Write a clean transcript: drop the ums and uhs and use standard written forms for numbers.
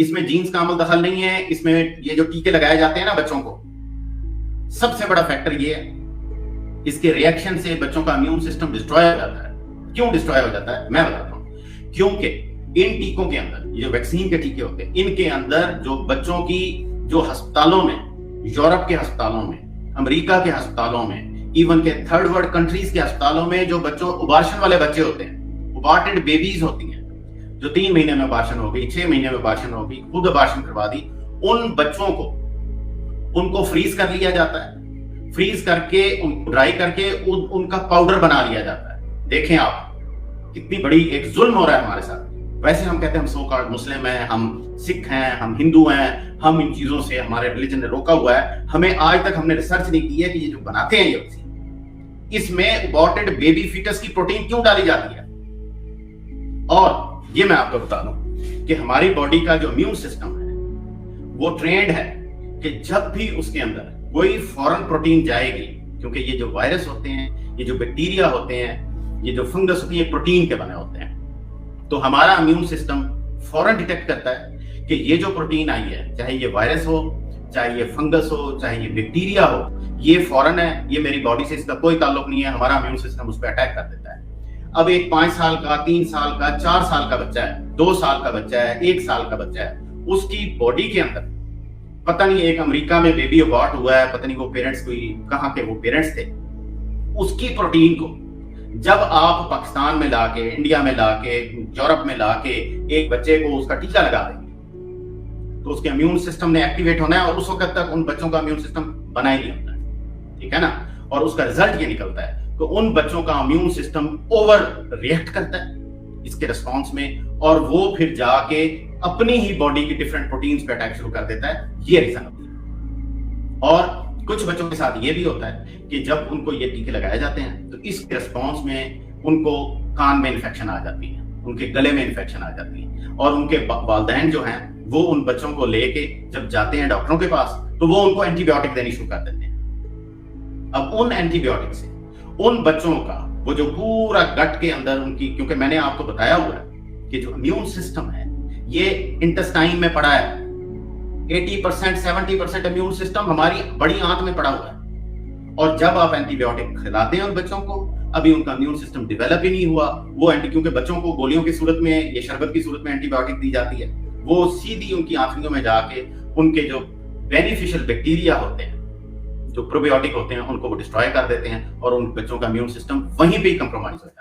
इसमें जीन्स का अमल दखल नहीं है, इसमें ये जो टीके लगाए जाते हैं ना बच्चों को, सबसे बड़ा फैक्टर ये है, इसके रिएक्शन से बच्चों का इम्यून सिस्टम डिस्ट्रॉय हो जाता है। क्यों डिस्ट्रॉय हो जाता है मैं बताता हूं। क्योंकि इन टीकों के अंदर, ये जो वैक्सीन के टीके होते हैं, इनके अंदर जो बच्चों की जो अस्पतालों में, यूरोप के अस्पतालों में, अमेरिका के अस्पतालों में, इवन के थर्ड वर्ल्ड कंट्रीज के अस्पतालों में जो बच्चों अबॉर्शन वाले बच्चे होते हैं, अबॉर्टेड बेबीज होती हैं, जो 3 महीने में अबॉर्शन हो गई, 6 महीने में अबॉर्शन हो गई, खुद अबॉर्शन करवा दी, उन बच्चों को उनको फ्रीज कर लिया जाता है। फ्रीज करके उनको ड्राई करके उनका पाउडर बना लिया जाता है। देखें आप, कितनी बड़ी एक जुल्म हो रहा है हमारे साथ। वैसे हम कहते हैं हम सो कॉल्ड मुस्लिम हैं, हम सिख हैं, हम हिंदू हैं, हम इन चीजों से, हमारे रिलीजन ने रोका हुआ है। हमें आज तक हमने रिसर्च नहीं की है कि ये जो बनाते हैं ये वैक्सीन, इसमें अबॉर्टेड बेबी फीटस की प्रोटीन क्यों डाली जाती है। और ये मैं आपको बता दूं कि हमारी बॉडी का जो इम्यून सिस्टम है वो ट्रेंड है कि जब भी उसके अंदर कोई फॉरेन प्रोटीन जाएगी, क्योंकि ये जो वायरस होते हैं, ये जो बैक्टीरिया होते हैं, ये जो फंगस होती है, प्रोटीन के बने होते हैं, तो हमारा इम्यून सिस्टम फौरन डिटेक्ट करता है कि ये जो प्रोटीन आई है, चाहे ये वायरस हो, चाहे ये फंगस हो, चाहे ये बैक्टीरिया हो, ये फौरन है, ये मेरी बॉडी से इसका कोई ताल्लुक नहीं है। हमारा इम्यून सिस्टम उस पर अटैक कर देता है। अब एक 5 साल का, 3 साल का, 4 साल का बच्चा है, 2 साल का बच्चा है, 1 साल का बच्चा है, उसकी बॉडी के अंदर पता नहीं, एक अमेरिका में बेबी अबॉर्ट हुआ है, पता नहीं वो पेरेंट्स कोई कहाँ के वो पेरेंट्स थे, उसकी प्रोटीन को जब आप पाकिस्तान में लाके, इंडिया में लाके, यूरोप में लाके एक बच्चे को उसका टीका लगा देंगे, तो उसके इम्यून सिस्टम ने एक्टिवेट होना है और उस वक्त तक उन बच्चों का इम्यून सिस्टम बना ही नहीं होता है, ठीक है ना। और उसका रिजल्ट ये निकलता है कि उन बच्चों का इम्यून सिस्टम ओवर रिएक्ट करता है इसके रिस्पॉन्स में, और वो फिर जाके अपनी ही बॉडी की डिफरेंट प्रोटीन्स पे अटैक शुरू कर देता है। ये रीजन होती है। और कुछ बच्चों के साथ ये भी होता है कि जब उनको ये टीके लगाए जाते हैं तो इस रिस्पॉन्स में उनको कान में इन्फेक्शन आ जाती है, उनके गले में इन्फेक्शन आ जाती है, और उनके वालिदैन जो हैं वो उन बच्चों को लेके जब जाते हैं डॉक्टरों के पास तो वो उनको एंटीबायोटिक देनी शुरू कर देते हैं। अब उन एंटीबायोटिक से उन बच्चों का वो जो पूरा गट के अंदर उनकी, क्योंकि मैंने आपको बताया हुआ है कि जो इम्यून सिस्टम है ये इंटेस्टाइन में पड़ा है, 80% 70% इम्यून सिस्टम हमारी बड़ी आंत में पड़ा हुआ है। और जब आप एंटीबायोटिक खिलाते हैं उन बच्चों को, अभी उनका इम्यून सिस्टम डेवलप ही नहीं हुआ, वो क्योंकि बच्चों को गोलियों की सूरत में, ये शरबत की सूरत में एंटीबायोटिक दी जाती है, वो सीधी उनकी आंतड़ियों में जाके उनके जो बेनिफिशियल बैक्टीरिया होते हैं, जो प्रोबायोटिक होते हैं, उनको वो डिस्ट्रॉय कर देते हैं और उन बच्चों का इम्यून सिस्टम वहीं पे ही कंप्रोमाइज होता है।